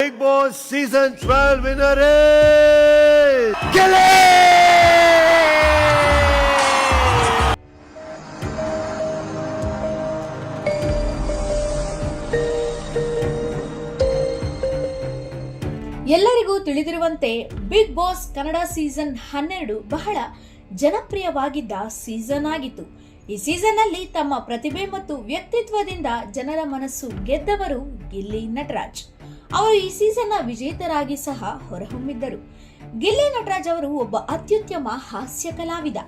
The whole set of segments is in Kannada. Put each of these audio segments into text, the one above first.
Bigg Boss Season 12 winner is Gilly! ಎಲ್ಲರಿಗೂ ತಿಳಿದಿರುವಂತೆ ಬಿಗ್ ಬಾಸ್ ಕನ್ನಡ ಸೀಸನ್ 12 ಬಹಳ ಜನಪ್ರಿಯವಾಗಿದ್ದ ಸೀಸನ್ ಆಗಿತ್ತು. ಈ ಸೀಸನ್ ಅಲ್ಲಿ ತಮ್ಮ ಪ್ರತಿಭೆ ಮತ್ತು ವ್ಯಕ್ತಿತ್ವದಿಂದ ಜನರ ಮನಸ್ಸು ಗೆದ್ದವರು ಗಿಲ್ಲಿ ನಟರಾಜ್. ಅವರು ಈ ಸೀಸನ್ನ ವಿಜೇತರಾಗಿ ಸಹ ಹೊರಹೊಮ್ಮಿದ್ದರು. ಗಿಲ್ಲಿ ನಟರಾಜ್ ಅವರು ಒಬ್ಬ ಅತ್ಯುತ್ತಮ ಹಾಸ್ಯ ಕಲಾವಿದ.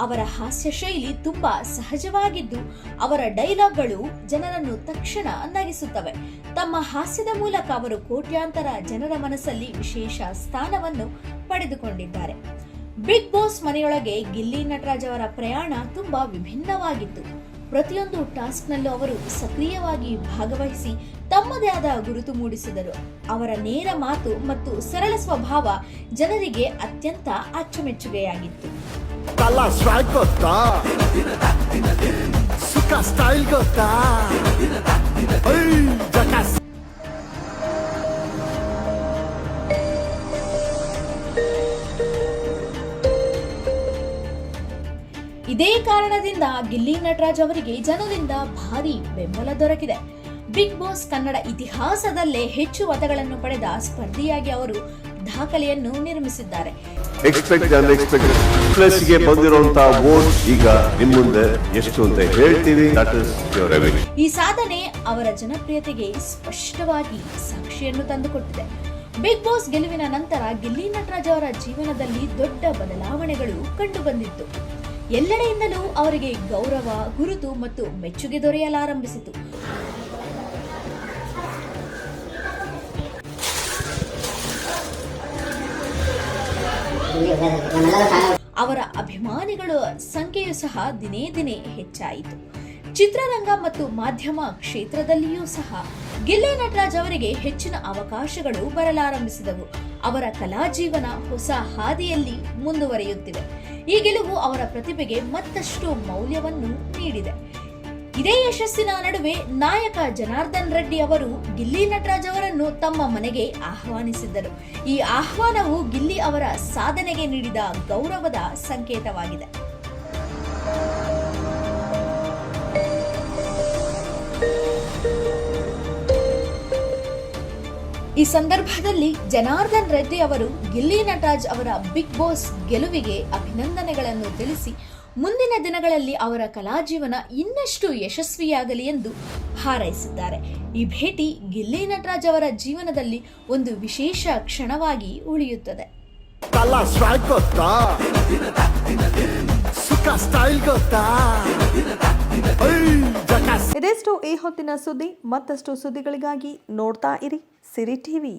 ಅವರ ಹಾಸ್ಯ ಶೈಲಿ ತುಂಬಾ ಸಹಜವಾಗಿದ್ದು, ಅವರ ಡೈಲಾಗ್ಗಳು ಜನರನ್ನು ತಕ್ಷಣ ನಗಿಸುತ್ತವೆ. ತಮ್ಮ ಹಾಸ್ಯದ ಮೂಲಕ ಅವರು ಕೋಟ್ಯಾಂತರ ಜನರ ಮನಸ್ಸಲ್ಲಿ ವಿಶೇಷ ಸ್ಥಾನವನ್ನು ಪಡೆದುಕೊಂಡಿದ್ದಾರೆ. ಬಿಗ್ ಬಾಸ್ ಮನೆಯೊಳಗೆ ಗಿಲ್ಲಿ ನಟರಾಜ್ ಅವರ ಪ್ರಯಾಣ ತುಂಬಾ ವಿಭಿನ್ನವಾಗಿತ್ತು. ಪ್ರತಿಯೊಂದು ಟಾಸ್ಕ್ನಲ್ಲೂ ಅವರು ಸಕ್ರಿಯವಾಗಿ ಭಾಗವಹಿಸಿ ತಮ್ಮದೇ ಆದ ಗುರುತು ಮೂಡಿಸಿದರು. ಅವರ ನೇರ ಮಾತು ಮತ್ತು ಸರಳ ಸ್ವಭಾವ ಜನರಿಗೆ ಅತ್ಯಂತ ಅಚ್ಚುಮೆಚ್ಚುಗೆಯಾಗಿತ್ತು. ಇದೇ ಕಾರಣದಿಂದ ಗಿಲ್ಲಿ ನಟರಾಜ್ ಅವರಿಗೆ ಜನರಿಂದ ಭಾರಿ ಬೆಂಬಲ ದೊರಕಿದೆ. ಬಿಗ್ ಬಾಸ್ ಕನ್ನಡ ಇತಿಹಾಸದಲ್ಲೇ ಹೆಚ್ಚು ಮತಗಳನ್ನು ಪಡೆದ ಸ್ಪರ್ಧಿಯಾಗಿ ಅವರು ದಾಖಲೆಯನ್ನು ನಿರ್ಮಿಸಿದ್ದಾರೆ. ಎಕ್ಸ್ಪೆಕ್ಟ್ ಅನ್ಎಕ್ಸ್ಪೆಕ್ಟೆಡ್ ಪ್ಲಸ್ಗೆ ಬಂದಿರುವಂತಹ ವೋಟ್ ಈಗ ನಿಮ್ಮ ಮುಂದೆ ಎಷ್ಟು ಅಂತ ಹೇಳ್ತೀವಿ. ಈ ಸಾಧನೆ ಅವರ ಜನಪ್ರಿಯತೆಗೆ ಸ್ಪಷ್ಟವಾಗಿ ಸಾಕ್ಷಿಯನ್ನು ತಂದುಕೊಟ್ಟಿದೆ. ಬಿಗ್ ಬಾಸ್ ಗೆಲುವಿನ ನಂತರ ಗಿಲ್ಲಿ ನಟರಾಜ್ ಅವರ ಜೀವನದಲ್ಲಿ ದೊಡ್ಡ ಬದಲಾವಣೆಗಳು ಕಂಡುಬಂದಿತ್ತು. ಎಲ್ಲೆಡೆಯಿಂದಲೂ ಅವರಿಗೆ ಗೌರವ, ಗುರುತು ಮತ್ತು ಮೆಚ್ಚುಗೆ ದೊರೆಯಲಾರಂಭಿಸಿತು. ಅವರ ಅಭಿಮಾನಿಗಳ ಸಂಖ್ಯೆಯೂ ಸಹ ದಿನೇ ದಿನೇ ಹೆಚ್ಚಾಯಿತು. ಚಿತ್ರರಂಗ ಮತ್ತು ಮಾಧ್ಯಮ ಕ್ಷೇತ್ರದಲ್ಲಿಯೂ ಸಹ ಗಿಲ್ಲಿ ನಟರಾಜ್ ಅವರಿಗೆ ಹೆಚ್ಚಿನ ಅವಕಾಶಗಳು ಬರಲಾರಂಭಿಸಿದವು. ಅವರ ಕಲಾ ಜೀವನ ಹೊಸ ಹಾದಿಯಲ್ಲಿ ಮುಂದುವರಿಯುತ್ತಿದೆ. ಈ ಗೆಲುವು ಅವರ ಪ್ರತಿಭೆಗೆ ಮತ್ತಷ್ಟು ಮೌಲ್ಯವನ್ನು ನೀಡಿದೆ. ಇದೇ ಯಶಸ್ಸಿನ ನಡುವೆ ನಾಯಕ ಜನಾರ್ದನ್ ರೆಡ್ಡಿ ಅವರು ಗಿಲ್ಲಿ ನಟರಾಜ್ ಅವರನ್ನು ತಮ್ಮ ಮನೆಗೆ ಆಹ್ವಾನಿಸಿದ್ದರು. ಈ ಆಹ್ವಾನವು ಗಿಲ್ಲಿ ಅವರ ಸಾಧನೆಗೆ ನೀಡಿದ ಗೌರವದ ಸಂಕೇತವಾಗಿದೆ. ಈ ಸಂದರ್ಭದಲ್ಲಿ ಜನಾರ್ದನ್ ರೆಡ್ಡಿ ಅವರು ಗಿಲ್ಲಿ ನಟರಾಜ್ ಅವರ ಬಿಗ್ ಬಾಸ್ ಗೆಲುವಿಗೆ ಅಭಿನಂದನೆಗಳನ್ನು ತಿಳಿಸಿ ಮುಂದಿನ ದಿನಗಳಲ್ಲಿ ಅವರ ಕಲಾ ಜೀವನ ಇನ್ನಷ್ಟು ಯಶಸ್ವಿಯಾಗಲಿ ಎಂದು ಹಾರೈಸಿದ್ದಾರೆ. ಈ ಭೇಟಿ ಗಿಲ್ಲಿ ನಟರಾಜ್ ಅವರ ಜೀವನದಲ್ಲಿ ಒಂದು ವಿಶೇಷ ಕ್ಷಣವಾಗಿ ಉಳಿಯುತ್ತದೆ. ಇದೆಷ್ಟು ಈ ಹೊತ್ತಿನ ಸುದ್ದಿ. ಮತ್ತಷ್ಟು ಸುದ್ದಿಗಳಿಗಾಗಿ ನೋಡ್ತಾ ಇರಿ ಸಿರಿ ಟಿವಿ.